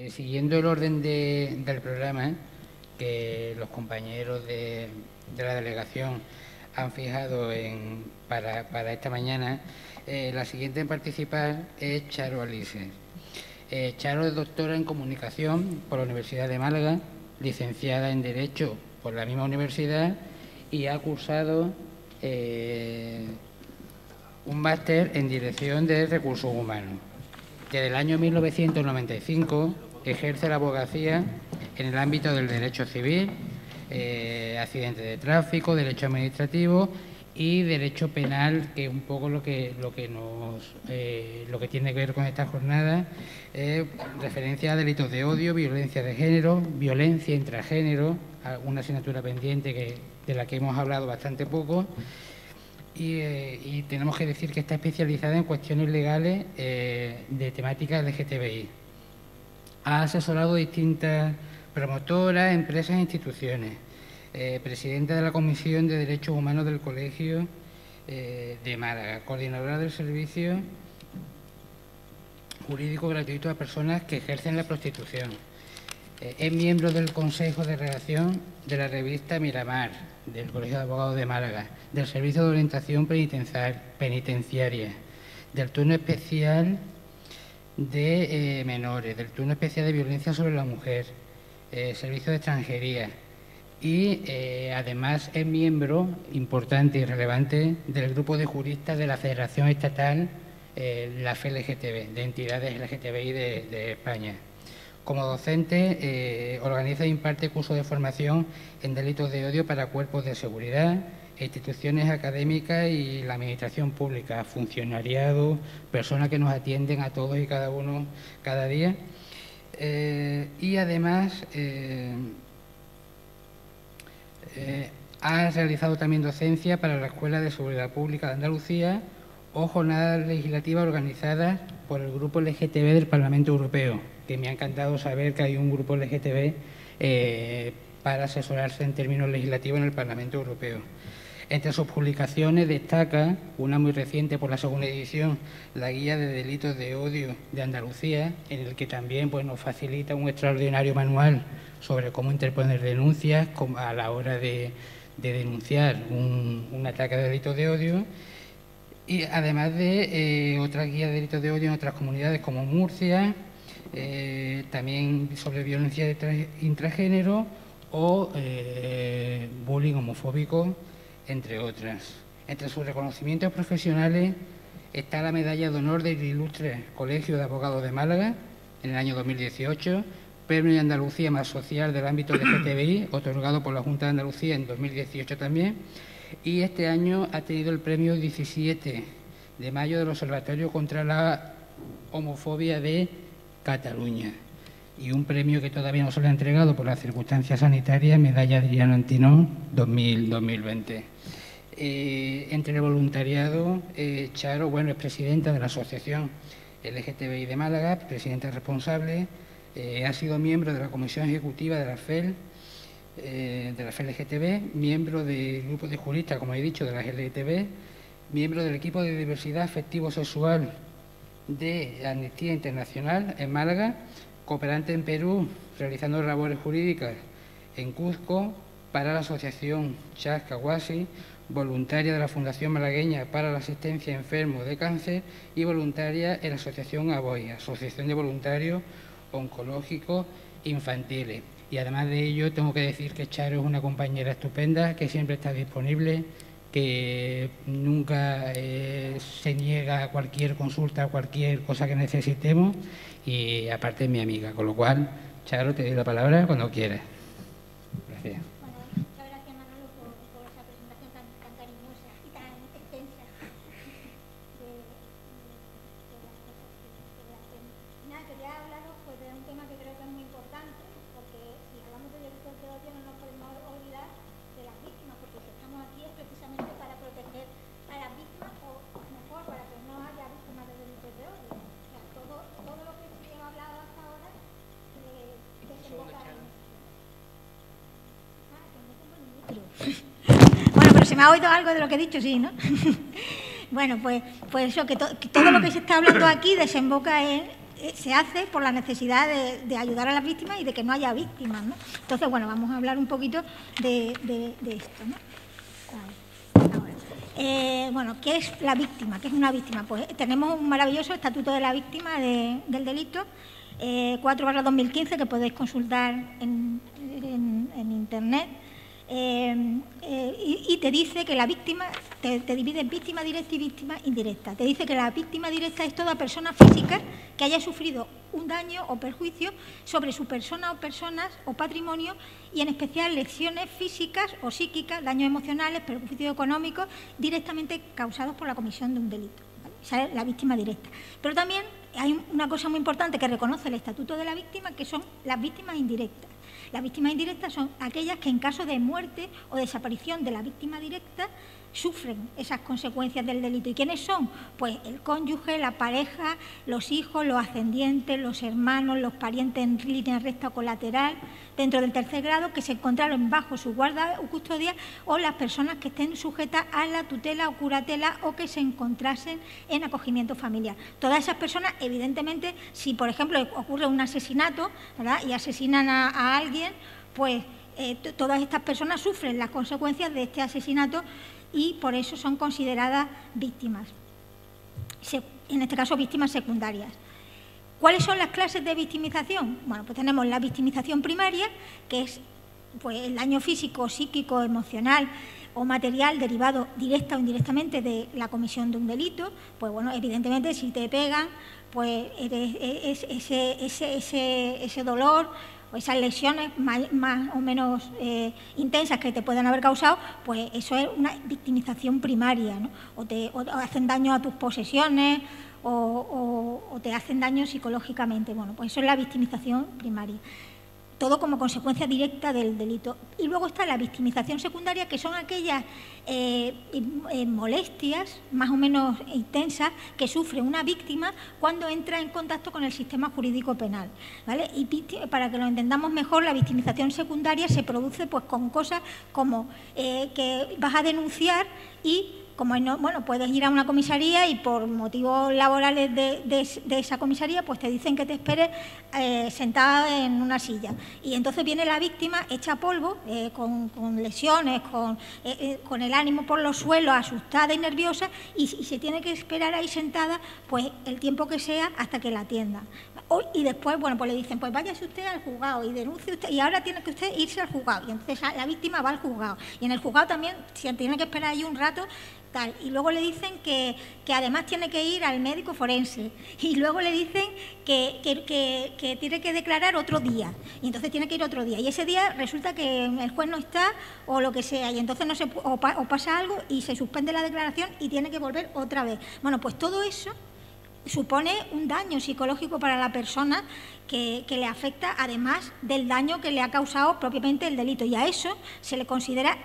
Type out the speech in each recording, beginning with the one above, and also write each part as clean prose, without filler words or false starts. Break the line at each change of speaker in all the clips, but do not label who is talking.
Siguiendo el orden del programa que los compañeros de la delegación han fijado para esta mañana, la siguiente en participar es Charo Alice. Charo es doctora en Comunicación por la Universidad de Málaga, licenciada en Derecho por la misma universidad y ha cursado un máster en Dirección de Recursos Humanos. Desde el año 1995 ejerce la abogacía en el ámbito del derecho civil, accidentes de tráfico, derecho administrativo y derecho penal, que es un poco lo que tiene que ver con esta jornada, referencia a delitos de odio, violencia de género, violencia intragénero, una asignatura pendiente de la que hemos hablado bastante poco. Y tenemos que decir que está especializada en cuestiones legales de temática LGTBI. Ha asesorado distintas promotoras, empresas e instituciones. Presidenta de la Comisión de Derechos Humanos del Colegio de Málaga, coordinadora del Servicio Jurídico Gratuito a personas que ejercen la prostitución. Es miembro del Consejo de Redacción de la revista Miramar, del Colegio de Abogados de Málaga, del Servicio de Orientación Penitenciaria, del Turno Especial de Menores, del Turno Especial de Violencia sobre la Mujer, Servicio de Extranjería y además es miembro importante y relevante del grupo de juristas de la Federación Estatal, la FLGTB, de entidades LGTBI de España. Como docente, organiza e imparte cursos de formación en delitos de odio para cuerpos de seguridad, instituciones académicas y la administración pública, funcionariado, personas que nos atienden a todos y cada uno cada día. Y además ha realizado también docencia para la Escuela de Seguridad Pública de Andalucía o jornadas legislativas organizadas por el Grupo LGTB del Parlamento Europeo, que me ha encantado saber que hay un grupo LGTB para asesorarse en términos legislativos en el Parlamento Europeo. Entre sus publicaciones destaca una muy reciente por la segunda edición, la Guía de Delitos de Odio de Andalucía, en el que también nos facilita un extraordinario manual sobre cómo interponer denuncias a la hora de denunciar un ataque de delitos de odio. Y además de otras guías de delitos de odio en otras comunidades como Murcia, también sobre violencia intragénero o bullying homofóbico, entre otras. Entre sus reconocimientos profesionales está la Medalla de Honor del Ilustre Colegio de Abogados de Málaga en el año 2018, Premio de Andalucía más social del ámbito LGTBI, otorgado por la Junta de Andalucía en 2018 también. Y este año ha tenido el premio 17 de mayo del Observatorio contra la Homofobia de Cataluña y un premio que todavía no se le ha entregado por las circunstancias sanitarias, Medalla de Adriano Antinón 2020. Entre el voluntariado, Charo, es presidenta de la Asociación LGTBI de Málaga, presidenta responsable, ha sido miembro de la Comisión Ejecutiva de la FEL, de la FLGTB, miembro del grupo de juristas, como he dicho, de la LGTB, miembro del equipo de diversidad afectivo-sexual de Amnistía Internacional en Málaga, cooperante en Perú, realizando labores jurídicas en Cuzco para la Asociación Chascahuasi, voluntaria de la Fundación Malagueña para la Asistencia a Enfermos de Cáncer y voluntaria en la Asociación ABOI, Asociación de Voluntarios Oncológicos Infantiles. Y además de ello, tengo que decir que Charo es una compañera estupenda, que siempre está disponible, que nunca se niega a cualquier consulta, a cualquier cosa que necesitemos, y aparte es mi amiga, con lo cual, Charo, te doy la palabra cuando quieras. Gracias.
Muchas gracias, Manolo, por esa presentación tan cariñosa y tan extensa de las cosas que hacen. Nada, quería hablaros de un tema que creo que es muy importante, porque si hablamos de delitos de odio no nos podemos olvidar de las víctimas, porque si estamos aquí es precisamente para proteger a las víctimas, o mejor, para que no haya víctimas de delitos de odio. O sea, todo lo que se ha hablado hasta ahora desemboca en eso. Bueno, pero se me ha oído algo de lo que he dicho, sí, ¿no? Bueno, pues eso, que todo lo que se está hablando aquí desemboca en se hace por la necesidad de ayudar a las víctimas y de que no haya víctimas, ¿no? Entonces, bueno, vamos a hablar un poquito de esto, ¿no? Bueno, ¿qué es la víctima? ¿Qué es una víctima? Pues tenemos un maravilloso Estatuto de la Víctima del Delito, 4/2015, que podéis consultar en Internet. Y te dice que la víctima, te divide en víctima directa y víctima indirecta. Te dice que la víctima directa es toda persona física que haya sufrido un daño o perjuicio sobre su persona o personas o patrimonio, y en especial lesiones físicas o psíquicas, daños emocionales, perjuicios económicos directamente causados por la comisión de un delito, ¿vale? Esa es la víctima directa. Pero también hay una cosa muy importante que reconoce el Estatuto de la Víctima, que son las víctimas indirectas. Las víctimas indirectas son aquellas que en caso de muerte o desaparición de la víctima directa sufren esas consecuencias del delito. ¿Y quiénes son? Pues el cónyuge, la pareja, los hijos, los ascendientes, los hermanos, los parientes en línea recta o colateral, dentro del tercer grado, que se encontraron bajo su guarda o custodia, o las personas que estén sujetas a la tutela o curatela o que se encontrasen en acogimiento familiar. Todas esas personas, evidentemente, si por ejemplo ocurre un asesinato, ¿verdad?, y asesinan a alguien, pues todas estas personas sufren las consecuencias de este asesinato y por eso son consideradas víctimas, en este caso víctimas secundarias. ¿Cuáles son las clases de victimización? Bueno, pues tenemos la victimización primaria, que es pues el daño físico, psíquico, emocional o material derivado directa o indirectamente de la comisión de un delito. Pues bueno, evidentemente si te pegan, pues ese dolor o esas lesiones más o menos intensas que te pueden haber causado, pues eso es una victimización primaria, ¿no? O hacen daño a tus posesiones o te hacen daño psicológicamente. Bueno, pues eso es la victimización primaria. Todo como consecuencia directa del delito. Y luego está la victimización secundaria, que son aquellas molestias más o menos intensas que sufre una víctima cuando entra en contacto con el sistema jurídico penal, ¿vale? Y para que lo entendamos mejor, la victimización secundaria se produce pues con cosas como que vas a denunciar y como no, bueno, puedes ir a una comisaría y por motivos laborales de esa comisaría, pues te dicen que te esperes sentada en una silla. Y entonces viene la víctima hecha polvo, con lesiones, con el ánimo por los suelos, asustada y nerviosa, y se tiene que esperar ahí sentada pues el tiempo que sea hasta que la atiendan. Y después, bueno, pues le dicen, pues váyase usted al juzgado y denuncie usted, y ahora tiene que usted irse al juzgado. Y entonces la víctima va al juzgado. Y en el juzgado también se tiene que esperar ahí un rato, tal. Y luego le dicen que además tiene que ir al médico forense. Y luego le dicen que tiene que declarar otro día. Y entonces tiene que ir otro día. Y ese día resulta que el juez no está o lo que sea. Y entonces o pasa algo y se suspende la declaración y tiene que volver otra vez. Bueno, pues todo eso supone un daño psicológico para la persona que le afecta, además del daño que le ha causado propiamente el delito, y a eso se le considera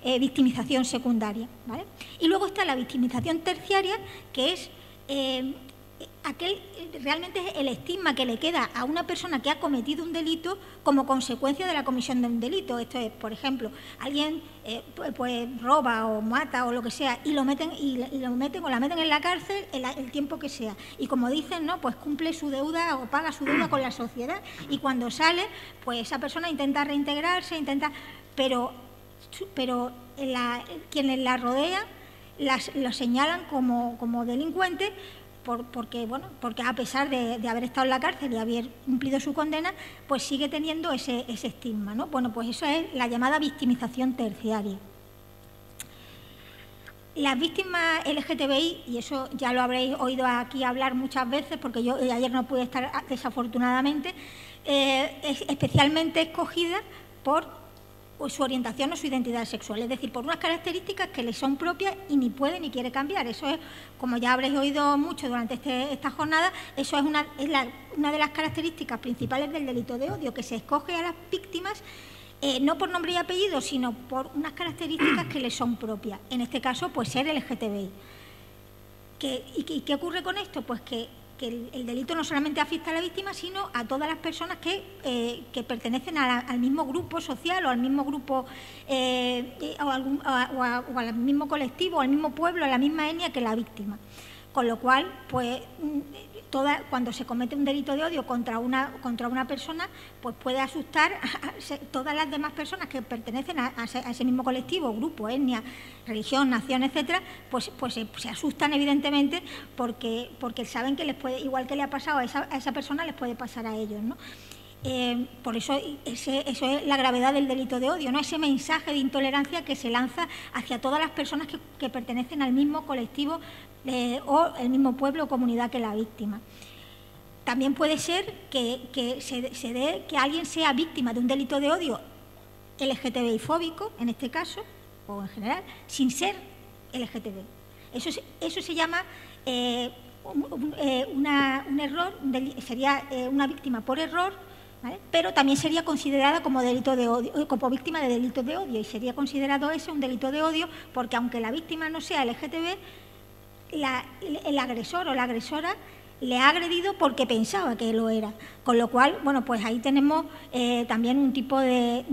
victimización secundaria, ¿vale? Y luego está la victimización terciaria, que es realmente es el estigma que le queda a una persona que ha cometido un delito como consecuencia de la comisión de un delito. Esto es, por ejemplo, alguien pues roba o mata o lo que sea y lo meten o la meten en la cárcel el tiempo que sea. Y como dicen, ¿no?, pues cumple su deuda o paga su deuda con la sociedad, y cuando sale, pues esa persona intenta reintegrarse, pero quienes la rodean lo señalan como delincuente, porque a pesar de haber estado en la cárcel y haber cumplido su condena, pues sigue teniendo ese estigma, ¿no? Bueno, pues eso es la llamada victimización terciaria. Las víctimas LGTBI, y eso ya lo habréis oído aquí hablar muchas veces, porque yo ayer no pude estar desafortunadamente, es especialmente escogida por su orientación o su identidad sexual, es decir, por unas características que le son propias y ni puede ni quiere cambiar. Eso es, como ya habréis oído mucho durante esta jornada, eso es una de las características principales del delito de odio, que se escoge a las víctimas no por nombre y apellido, sino por unas características que le son propias. En este caso, pues ser LGTBI. ¿Y qué ocurre con esto? Pues que el delito no solamente afecta a la víctima, sino a todas las personas que pertenecen al mismo grupo social o al mismo grupo o al mismo colectivo, o al mismo pueblo, a la misma etnia que la víctima. con lo cual, pues, cuando se comete un delito de odio contra una persona, pues puede asustar a todas las demás personas que pertenecen a ese mismo colectivo, grupo, etnia, religión, nación, etcétera, pues se asustan evidentemente porque saben que les puede, igual que le ha pasado a esa persona, les puede pasar a ellos, ¿no? Por eso eso es la gravedad del delito de odio, ¿no? Ese mensaje de intolerancia que se lanza hacia todas las personas que pertenecen al mismo colectivo o el mismo pueblo o comunidad que la víctima. También puede ser que se dé que alguien sea víctima de un delito de odio LGTBI fóbico, en este caso, o en general, sin ser LGTBI. Eso se llama un error, sería una víctima por error, ¿vale? Pero también sería considerada como delito de odio, como víctima de delitos de odio, y sería considerado ese un delito de odio porque aunque la víctima no sea LGTBI, el agresor o la agresora le ha agredido porque pensaba que lo era, con lo cual, bueno, pues ahí tenemos también un tipo de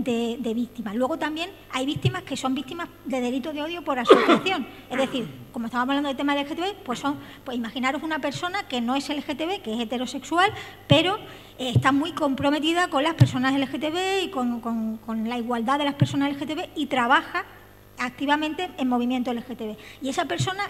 víctimas. Luego también hay víctimas que son víctimas de delitos de odio por asociación, es decir, como estábamos hablando del tema de LGTB, pues imaginaros una persona que no es LGTB, que es heterosexual, pero está muy comprometida con las personas LGTB y con la igualdad de las personas LGTB y trabaja activamente en movimiento LGTB. Y esa persona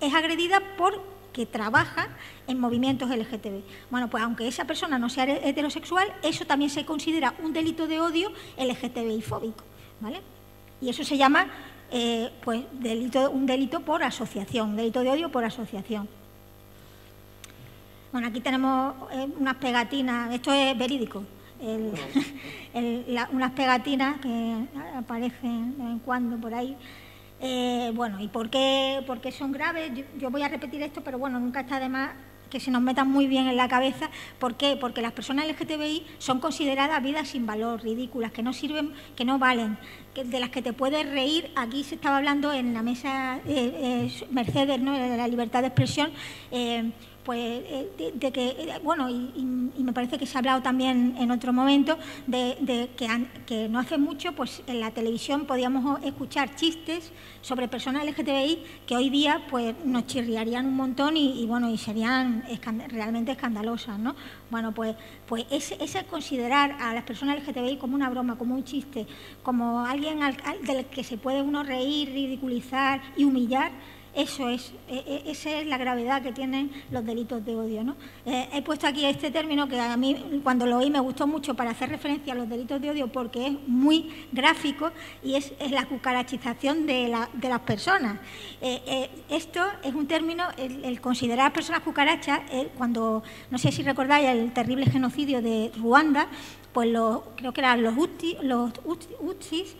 es agredida porque trabaja en movimientos LGTB. Bueno, pues aunque esa persona no sea heterosexual, eso también se considera un delito de odio LGTBI fóbico, ¿vale? Y eso se llama pues un delito por asociación, delito de odio por asociación. Bueno, aquí tenemos unas pegatinas, esto es verídico, unas pegatinas que aparecen de vez en cuando por ahí. Bueno, ¿y por qué son graves? Yo voy a repetir esto, pero bueno, nunca está de más que se nos metan muy bien en la cabeza. ¿Por qué? Porque las personas LGTBI son consideradas vidas sin valor, ridículas, que no sirven, que no valen, de las que te puedes reír. Aquí se estaba hablando en la mesa Mercedes, ¿no?, de la libertad de expresión, pues de que, bueno, y me parece que se ha hablado también en otro momento, de que no hace mucho, pues en la televisión podíamos escuchar chistes sobre personas LGTBI que hoy día pues nos chirriarían un montón y bueno, y serían realmente escandalosas, ¿no? Bueno, pues ese considerar a las personas LGTBI como una broma, como un chiste, como alguien del que se puede uno reír, ridiculizar y humillar, esa es la gravedad que tienen los delitos de odio, ¿no? He puesto aquí este término que a mí cuando lo oí me gustó mucho para hacer referencia a los delitos de odio porque es muy gráfico y es la cucarachización de las personas. Esto es un término, el considerar personas cucarachas, cuando, no sé si recordáis el terrible genocidio de Ruanda, pues creo que eran los Hutsis,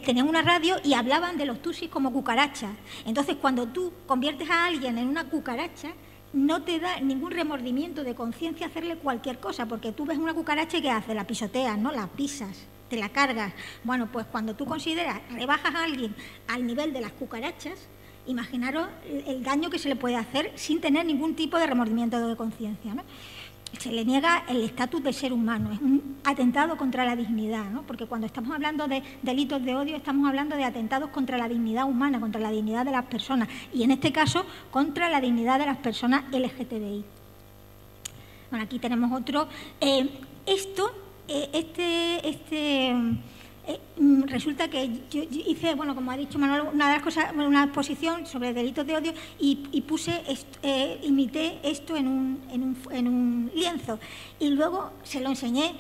tenían una radio y hablaban de los tutsis como cucarachas. Entonces, cuando tú conviertes a alguien en una cucaracha, no te da ningún remordimiento de conciencia hacerle cualquier cosa, porque tú ves una cucaracha y ¿qué haces? La pisoteas, ¿no? La pisas, te la cargas. Bueno, pues cuando tú rebajas a alguien al nivel de las cucarachas, imaginaros el daño que se le puede hacer sin tener ningún tipo de remordimiento de conciencia, ¿no? Se le niega el estatus de ser humano, es un atentado contra la dignidad, ¿no? Porque cuando estamos hablando de delitos de odio estamos hablando de atentados contra la dignidad humana, contra la dignidad de las personas y en este caso contra la dignidad de las personas LGTBI. Bueno, aquí tenemos otro. Resulta que yo hice, bueno, como ha dicho Manuel, una exposición sobre delitos de odio y imité esto en un lienzo y luego se lo enseñé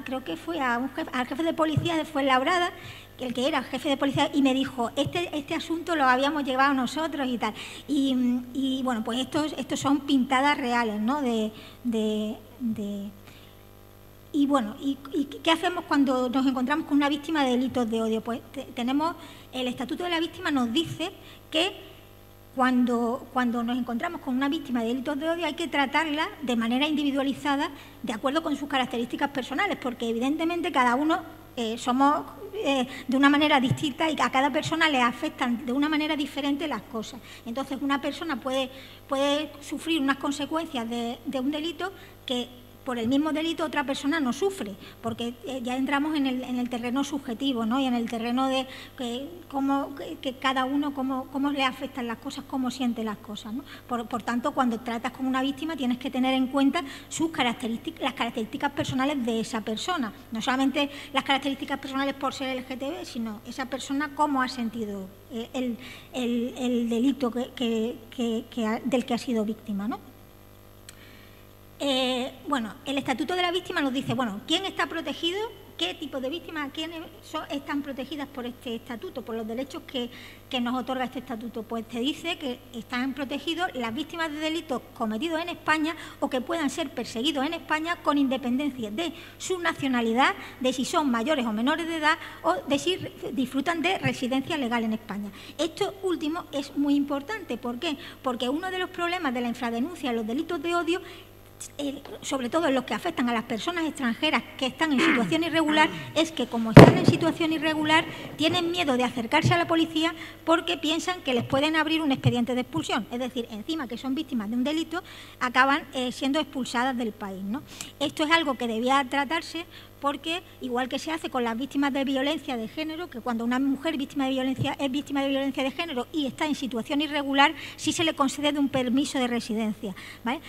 creo que fue al jefe de policía de Fuenlabrada, el que era jefe de policía, y me dijo, este asunto lo habíamos llevado nosotros y tal. Y bueno, pues estos son pintadas reales, ¿no? Y bueno, ¿y qué hacemos cuando nos encontramos con una víctima de delitos de odio? Pues tenemos, el Estatuto de la Víctima nos dice que cuando nos encontramos con una víctima de delitos de odio hay que tratarla de manera individualizada de acuerdo con sus características personales, porque evidentemente cada uno somos de una manera distinta y a cada persona le afectan de una manera diferente las cosas. Entonces, una persona puede sufrir unas consecuencias de un delito que por el mismo delito otra persona no sufre, porque ya entramos en el terreno subjetivo, ¿no? Y en el terreno de que cada uno, cómo le afectan las cosas, cómo siente las cosas, ¿no? Por tanto, cuando tratas con una víctima tienes que tener en cuenta las características personales de esa persona, no solamente las características personales por ser LGTB, sino esa persona cómo ha sentido el delito del que ha sido víctima, ¿no? Bueno, el Estatuto de la Víctima nos dice, bueno, ¿quién está protegido? ¿Qué tipo de víctimas? ¿Quiénes están protegidas por este estatuto, por los derechos que nos otorga este estatuto? Pues te dice que están protegidos las víctimas de delitos cometidos en España o que puedan ser perseguidos en España con independencia de su nacionalidad, de si son mayores o menores de edad o de si disfrutan de residencia legal en España. Esto último es muy importante. ¿Por qué? Porque uno de los problemas de la infradenuncia en los delitos de odio, sobre todo en los que afectan a las personas extranjeras que están en situación irregular, es que como están en situación irregular tienen miedo de acercarse a la policía porque piensan que les pueden abrir un expediente de expulsión, es decir, encima que son víctimas de un delito, acaban siendo expulsadas del país, ¿no? Esto es algo que debía tratarse porque, igual que se hace con las víctimas de violencia de género, que cuando una mujer es víctima de violencia de género y está en situación irregular, sí se le concede un permiso de residencia, ¿vale?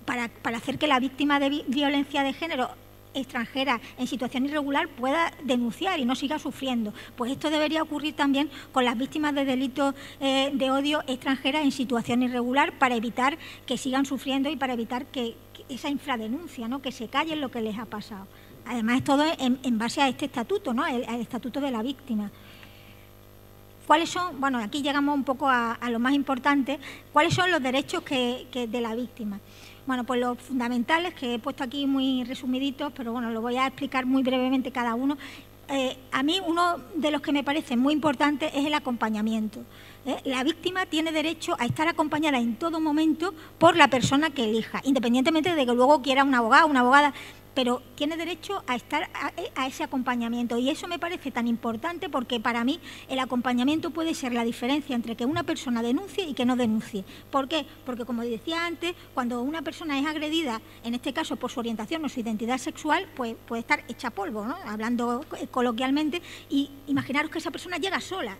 Para hacer que la víctima de violencia de género extranjera en situación irregular pueda denunciar y no siga sufriendo. Pues esto debería ocurrir también con las víctimas de delitos de odio extranjeras en situación irregular para evitar que sigan sufriendo y para evitar que esa infradenuncia, ¿no? Que se callen lo que les ha pasado. Además, es todo en base a este estatuto, ¿no? Al Estatuto de la Víctima. ¿Cuáles son? Bueno, aquí llegamos un poco a lo más importante. ¿Cuáles son los derechos de la víctima? Bueno, pues los fundamentales, que he puesto aquí muy resumiditos, pero bueno, lo voy a explicar muy brevemente cada uno. A mí uno de los que me parece muy importante es el acompañamiento. La víctima tiene derecho a estar acompañada en todo momento por la persona que elija, independientemente de que luego quiera un abogado, una abogada, pero tiene derecho a estar a ese acompañamiento. Y eso me parece tan importante porque para mí el acompañamiento puede ser la diferencia entre que una persona denuncie y que no denuncie. ¿Por qué? Porque, como decía antes, cuando una persona es agredida, en este caso por su orientación o su identidad sexual, pues puede estar hecha polvo, ¿no? Hablando coloquialmente, y imaginaros que esa persona llega sola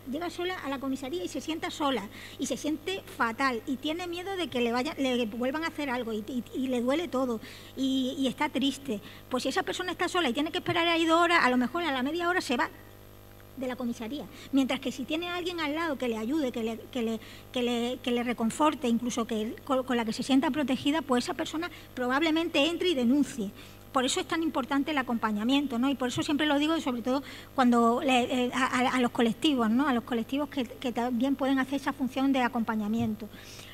a la comisaría y se sienta sola y se siente fatal y tiene miedo de que le vuelvan a hacer algo y le duele todo y está triste. Pues si esa persona está sola y tiene que esperar ahí 2 horas, a lo mejor a la media hora se va de la comisaría. Mientras que si tiene a alguien al lado que le ayude, que le reconforte, incluso con la que se sienta protegida, pues esa persona probablemente entre y denuncie. Por eso es tan importante el acompañamiento, ¿no? Y por eso siempre lo digo, sobre todo cuando a los colectivos, ¿no? A los colectivos que también pueden hacer esa función de acompañamiento.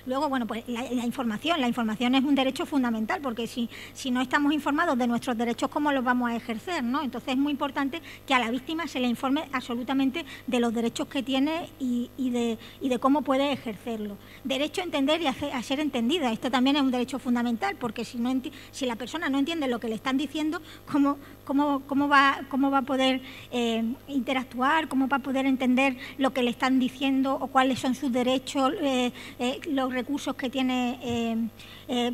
Luego, bueno, pues la información es un derecho fundamental, porque si no estamos informados de nuestros derechos, ¿cómo los vamos a ejercer, ¿no? Entonces es muy importante que a la víctima se le informe absolutamente de los derechos que tiene y de cómo puede ejercerlo. Derecho a entender y a ser entendida. Esto también es un derecho fundamental, porque si la persona no entiende lo que le están diciendo, ¿cómo va a poder interactuar? ¿Cómo va a poder entender lo que le están diciendo o cuáles son sus derechos, los recursos que tiene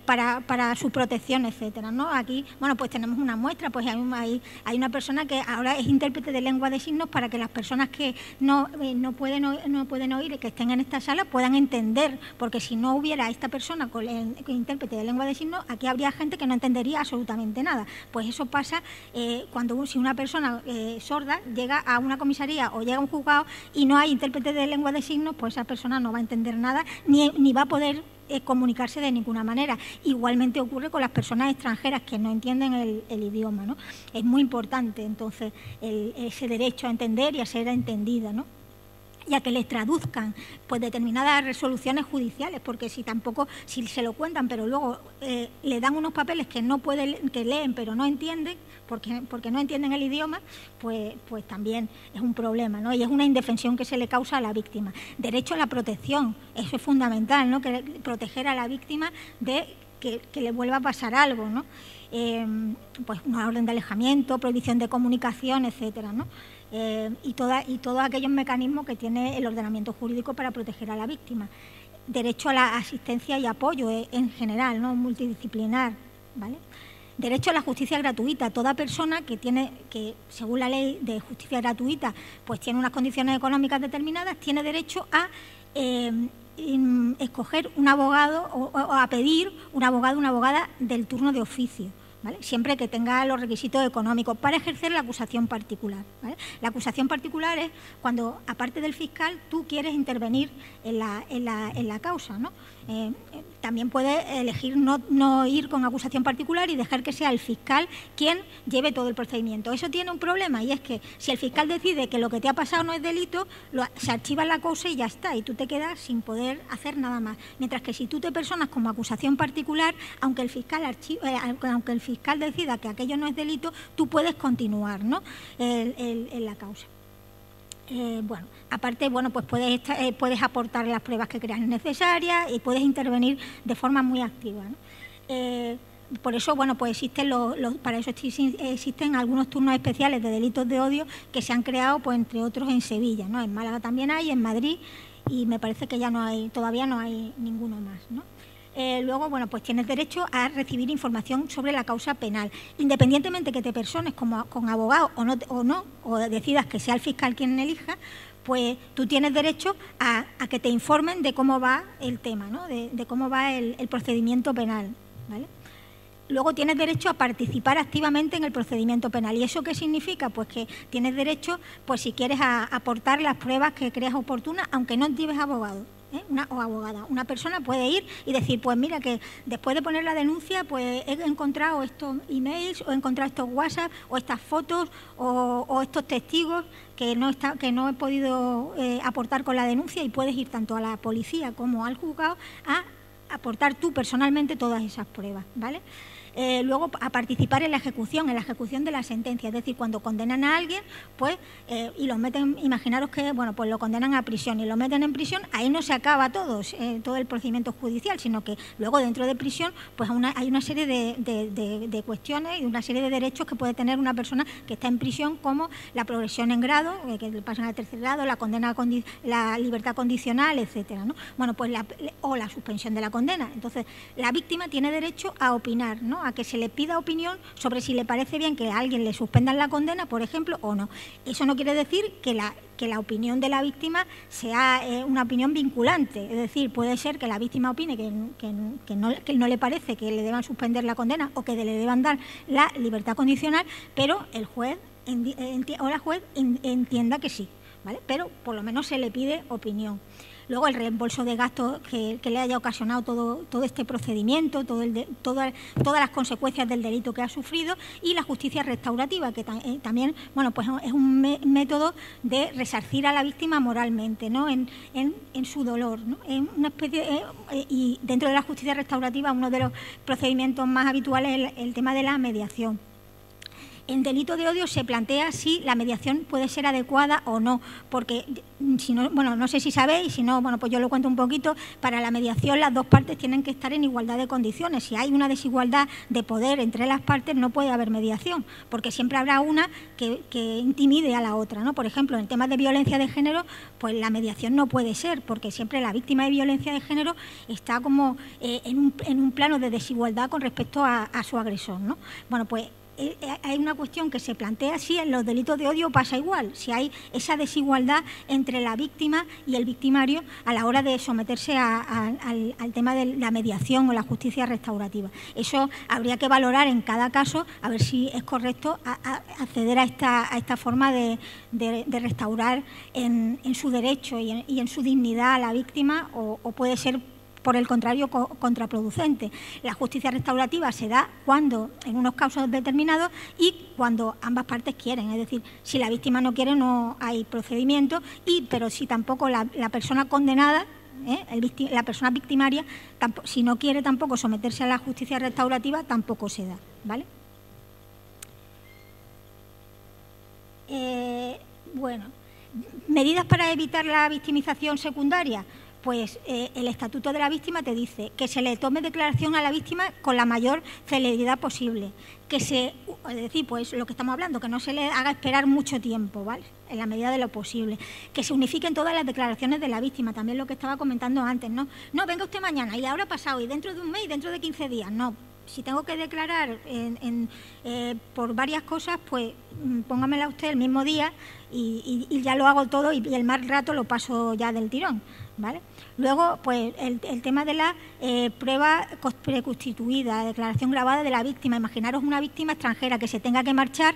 para su protección, etcétera, ¿no? Aquí, bueno, pues tenemos una muestra, pues hay una persona que ahora es intérprete de lengua de signos para que las personas que no pueden oír y que estén en esta sala puedan entender, porque si no hubiera esta persona con intérprete de lengua de signos, aquí habría gente que no entendería absolutamente nada. Pues eso pasa si una persona sorda llega a una comisaría o llega a un juzgado y no hay intérprete de lengua de signos, pues esa persona no va a entender nada ni va a poder comunicarse de ninguna manera. Igualmente ocurre con las personas extranjeras que no entienden el idioma, ¿no? Es muy importante, entonces, ese derecho a entender y a ser entendida, ¿no? Y a que les traduzcan pues determinadas resoluciones judiciales, porque si se lo cuentan, pero luego le dan unos papeles que leen pero no entienden, porque no entienden el idioma, pues también es un problema, ¿no? Y es una indefensión que se le causa a la víctima. Derecho a la protección, eso es fundamental, ¿no? Que proteger a la víctima de que le vuelva a pasar algo, ¿no? Pues una orden de alejamiento, prohibición de comunicación, etcétera, ¿no? Y todos aquellos mecanismos que tiene el ordenamiento jurídico para proteger a la víctima. Derecho a la asistencia y apoyo en general, ¿no? Multidisciplinar, ¿vale? Derecho a la justicia gratuita. Toda persona que según la ley de justicia gratuita, pues tiene unas condiciones económicas determinadas, tiene derecho a escoger un abogado o a pedir un abogado o una abogada del turno de oficio, ¿vale? Siempre que tenga los requisitos económicos para ejercer la acusación particular, ¿vale? La acusación particular es cuando, aparte del fiscal, tú quieres intervenir en la causa, ¿no? También puedes elegir no ir con acusación particular y dejar que sea el fiscal quien lleve todo el procedimiento. Eso tiene un problema, y es que si el fiscal decide que lo que te ha pasado no es delito, se archiva la causa y ya está, y tú te quedas sin poder hacer nada más. Mientras que si tú te personas como acusación particular, aunque el fiscal decida que aquello no es delito, tú puedes continuar, ¿no? en la causa. Bueno, aparte, bueno, pues puedes aportar las pruebas que creas necesarias y puedes intervenir de forma muy activa, ¿no? Por eso, bueno, pues para eso existen algunos turnos especiales de delitos de odio que se han creado, pues entre otros en Sevilla, ¿no? En Málaga también hay, en Madrid, y me parece que todavía no hay ninguno más, ¿no? Luego, bueno, pues tienes derecho a recibir información sobre la causa penal. Independientemente que te persones con abogado o decidas que sea el fiscal quien elija, pues tú tienes derecho a que te informen de cómo va el tema, ¿no? De cómo va el procedimiento penal, ¿vale? Luego tienes derecho a participar activamente en el procedimiento penal. ¿Y eso qué significa? Pues que tienes derecho, pues si quieres, a aportar las pruebas que creas oportunas, aunque no lleves abogado. O abogada. Una persona puede ir y decir, pues mira, que después de poner la denuncia, pues he encontrado estos emails, o he encontrado estos WhatsApp, o estas fotos, o estos testigos que no he podido aportar con la denuncia, y puedes ir tanto a la policía como al juzgado a aportar tú personalmente todas esas pruebas, ¿vale? Luego, a participar en la ejecución de la sentencia, es decir, cuando condenan a alguien, pues, y los meten, imaginaros que, bueno, pues lo condenan a prisión y lo meten en prisión, ahí no se acaba todo el procedimiento judicial, sino que luego dentro de prisión, pues hay una serie de cuestiones y una serie de derechos que puede tener una persona que está en prisión, como la progresión en grado, que le pasan al tercer grado, la condena, la libertad condicional, etcétera, ¿no? Bueno, pues o la suspensión de la condena. Entonces, la víctima tiene derecho a opinar, ¿no? A que se le pida opinión sobre si le parece bien que a alguien le suspendan la condena, por ejemplo, o no. Eso no quiere decir que la opinión de la víctima sea una opinión vinculante. Es decir, puede ser que la víctima opine que no le parece que le deban suspender la condena o que le deban dar la libertad condicional, pero el juez o la juez entienda que sí, ¿vale? Pero por lo menos se le pide opinión. Luego, el reembolso de gastos que le haya ocasionado todo este procedimiento, todas las consecuencias del delito que ha sufrido, y la justicia restaurativa, que también, bueno, pues es un método de resarcir a la víctima moralmente, ¿no? En su dolor, ¿no? Y dentro de la justicia restaurativa, uno de los procedimientos más habituales es el tema de la mediación. En delito de odio se plantea si la mediación puede ser adecuada o no, porque si no, bueno, no sé si sabéis, si no, bueno, pues yo lo cuento un poquito. Para la mediación las dos partes tienen que estar en igualdad de condiciones. Si hay una desigualdad de poder entre las partes, no puede haber mediación, porque siempre habrá una que intimide a la otra, ¿no? Por ejemplo, en temas de violencia de género, pues la mediación no puede ser, porque siempre la víctima de violencia de género está como en un plano de desigualdad con respecto a su agresor, ¿no? Bueno, pues hay una cuestión que se plantea si en los delitos de odio pasa igual, si hay esa desigualdad entre la víctima y el victimario a la hora de someterse al tema de la mediación o la justicia restaurativa. Eso habría que valorar en cada caso, a ver si es correcto acceder a esta forma de restaurar en su derecho y en su dignidad a la víctima, o puede ser, por el contrario, contraproducente. La justicia restaurativa se da cuando, en unos casos determinados, y cuando ambas partes quieren. Es decir, si la víctima no quiere, no hay procedimiento, pero si tampoco la persona condenada, la persona victimaria, si no quiere tampoco someterse a la justicia restaurativa, tampoco se da, ¿vale? Bueno, medidas para evitar la victimización secundaria. Pues el Estatuto de la Víctima te dice que se le tome declaración a la víctima con la mayor celeridad posible, es decir, pues lo que estamos hablando, que no se le haga esperar mucho tiempo, ¿vale? En la medida de lo posible, que se unifiquen todas las declaraciones de la víctima, también lo que estaba comentando antes, ¿no? No, venga usted mañana, y ahora pasado, y dentro de un mes, y dentro de 15 días, no. si tengo que declarar por varias cosas, pues póngamela usted el mismo día y ya lo hago todo y el mal rato lo paso ya del tirón, ¿vale? Luego, pues el tema de la prueba preconstituida, declaración grabada de la víctima. Imaginaros una víctima extranjera que se tenga que marchar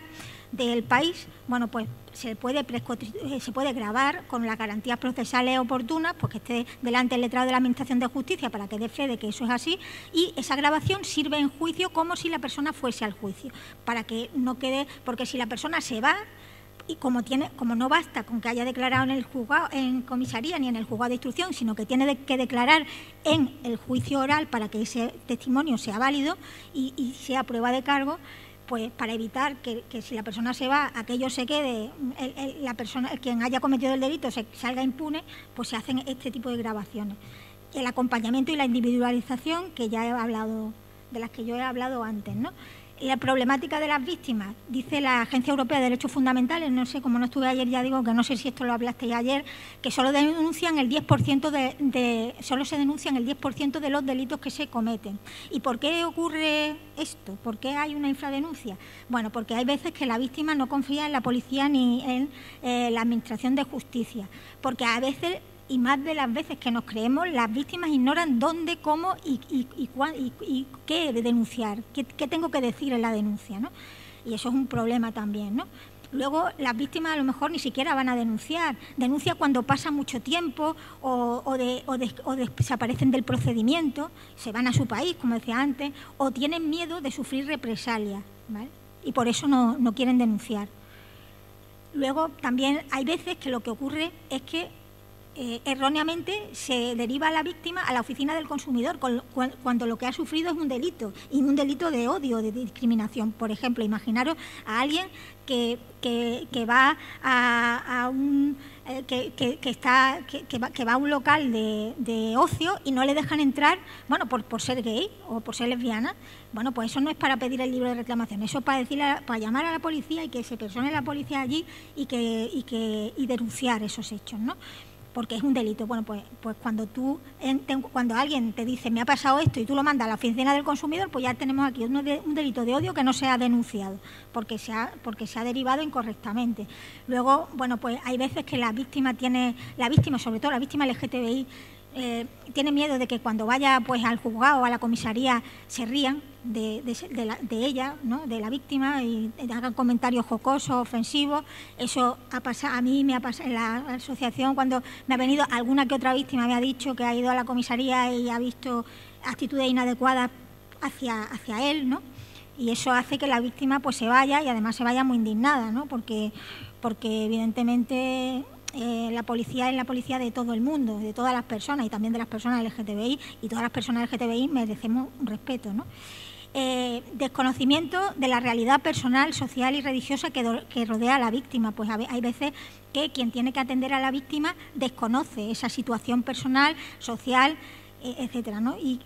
del país, bueno, pues se puede grabar con las garantías procesales oportunas, pues que esté delante el letrado de la Administración de Justicia para que dé fe de que eso es así, y esa grabación sirve en juicio como si la persona fuese al juicio, para que no quede, porque si la persona se va, y como no basta con que haya declarado en el juzgado, en comisaría ni en el juzgado de instrucción, sino que tiene que declarar en el juicio oral para que ese testimonio sea válido y sea prueba de cargo, pues para evitar que si la persona se va, aquello se quede, quien haya cometido el delito salga impune, pues se hacen este tipo de grabaciones. El acompañamiento y la individualización, que ya he hablado, de las que yo he hablado antes, ¿no? La problemática de las víctimas, dice la Agencia Europea de Derechos Fundamentales, no sé, como no estuve ayer, ya digo que no sé si esto lo hablasteis ayer, que solo denuncian el 10% solo se denuncian el 10% de los delitos que se cometen. ¿Y por qué ocurre esto? ¿Por qué hay una infradenuncia? Bueno, porque hay veces que la víctima no confía en la policía ni en la Administración de Justicia, porque a veces, y más de las veces que nos creemos, las víctimas ignoran dónde, cómo y qué denunciar, qué tengo que decir en la denuncia, ¿no? Y eso es un problema también, ¿no? Luego, las víctimas a lo mejor ni siquiera van a denunciar. Denuncia cuando pasa mucho tiempo o desaparecen del procedimiento, se van a su país, como decía antes, o tienen miedo de sufrir represalias, ¿vale? Y por eso no quieren denunciar. Luego, también hay veces que lo que ocurre es que erróneamente se deriva a la víctima a la oficina del consumidor cuando lo que ha sufrido es un delito, y un delito de odio, de discriminación. Por ejemplo, imaginaros a alguien que va a un que va a un local de ocio y no le dejan entrar, bueno, por ser gay o por ser lesbiana. Bueno, pues eso no es para pedir el libro de reclamación, eso es para llamar a la policía y que se persone la policía allí y denunciar esos hechos, ¿no? Porque es un delito. Bueno, pues cuando alguien te dice me ha pasado esto y tú lo mandas a la oficina del consumidor, pues ya tenemos aquí un delito de odio que no se ha denunciado porque se ha derivado incorrectamente. Luego, bueno, pues hay veces que la víctima, sobre todo la víctima LGTBI, tiene miedo de que cuando vaya pues al juzgado o a la comisaría se rían de ella, ¿no?, de la víctima, y hagan comentarios jocosos, ofensivos. Eso ha pasado, a mí me ha pasado en la asociación, cuando me ha venido alguna que otra víctima, me ha dicho que ha ido a la comisaría y ha visto actitudes inadecuadas hacia él, ¿no? Y eso hace que la víctima pues se vaya, y además se vaya muy indignada, ¿no? Porque evidentemente la policía es la policía de todo el mundo, de todas las personas, y también de las personas LGTBI, y todas las personas LGTBI merecemos un respeto, ¿no? Desconocimiento de la realidad personal, social y religiosa que rodea a la víctima. Pues hay veces que quien tiene que atender a la víctima desconoce esa situación personal, social, etcétera, ¿no? Y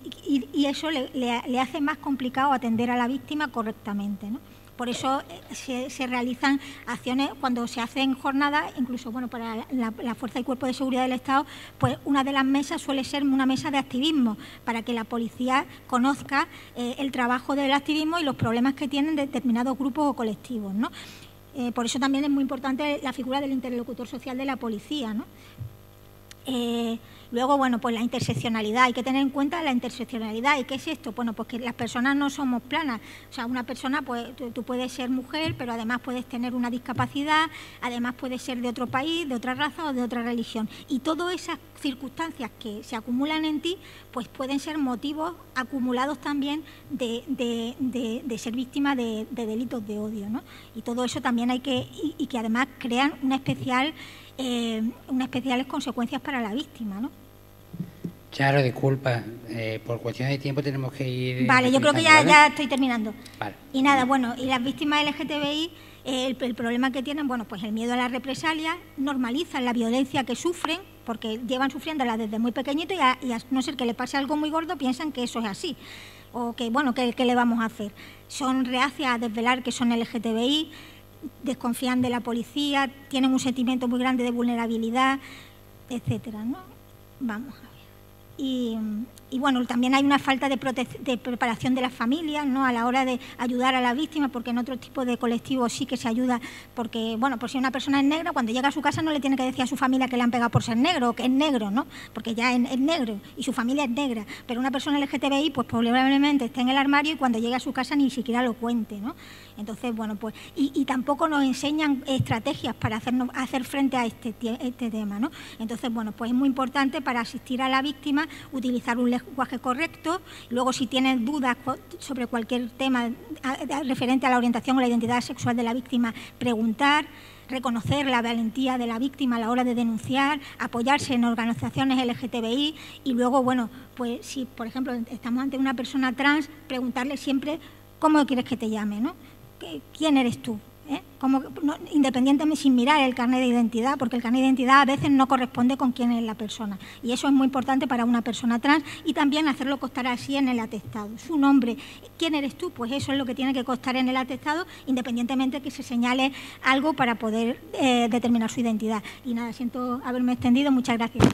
eso le hace más complicado atender a la víctima correctamente, ¿no? Por eso se realizan acciones cuando se hacen jornadas, incluso bueno, para la Fuerza y Cuerpo de Seguridad del Estado, pues una de las mesas suele ser una mesa de activismo, para que la policía conozca el trabajo del activismo y los problemas que tienen determinados grupos o colectivos, ¿no? Por eso también es muy importante la figura del interlocutor social de la policía, ¿no? Luego, bueno, pues la interseccionalidad, hay que tener en cuenta la interseccionalidad. ¿Y qué es esto? Bueno, pues que las personas no somos planas. O sea, una persona, pues tú puedes ser mujer, pero además puedes tener una discapacidad, además puedes ser de otro país, de otra raza o de otra religión. Y todas esas circunstancias que se acumulan en ti, pues pueden ser motivos acumulados también de ser víctima de delitos de odio, ¿no? Y todo eso también hay que, y que además crean unas especiales consecuencias para la víctima, ¿no?
Charo, disculpa, por cuestión de tiempo tenemos que ir...
Vale, yo creo que ya estoy terminando.
Vale.
Y nada, bueno, y las víctimas LGTBI, el problema que tienen, bueno, pues el miedo a las represalias, normalizan la violencia que sufren, porque llevan sufriéndola desde muy pequeñito, y a no ser que le pase algo muy gordo, piensan que eso es así, o que, bueno, ¿qué le vamos a hacer? Son reacias a desvelar que son LGTBI, desconfían de la policía, tienen un sentimiento muy grande de vulnerabilidad, etcétera, ¿no? Vamos a ver. Y bueno, también hay una falta de preparación de las familias, ¿no?, a la hora de ayudar a la víctima, porque en otro tipo de colectivos sí que se ayuda, porque, bueno, pues si una persona es negra, cuando llega a su casa no le tiene que decir a su familia que le han pegado por ser negro o que es negro, ¿no?, porque ya es negro y su familia es negra. Pero una persona LGTBI, pues probablemente esté en el armario y cuando llegue a su casa ni siquiera lo cuente, ¿no? Entonces, bueno, pues, y tampoco nos enseñan estrategias para hacer frente a este tema, ¿no? Entonces, bueno, pues es muy importante para asistir a la víctima utilizar un lenguaje correcto. Luego, si tienes dudas sobre cualquier tema referente a la orientación o la identidad sexual de la víctima, preguntar, reconocer la valentía de la víctima a la hora de denunciar, apoyarse en organizaciones LGTBI y luego, bueno, pues si, por ejemplo, estamos ante una persona trans, preguntarle siempre cómo quieres que te llame, ¿no? ¿Quién eres tú? Independientemente, sin mirar el carnet de identidad, porque el carnet de identidad a veces no corresponde con quién es la persona. Y eso es muy importante para una persona trans y también hacerlo constar así en el atestado. Su nombre, ¿quién eres tú? Pues eso es lo que tiene que constar en el atestado, independientemente de que se señale algo para poder determinar su identidad. Y nada, siento haberme extendido. Muchas gracias.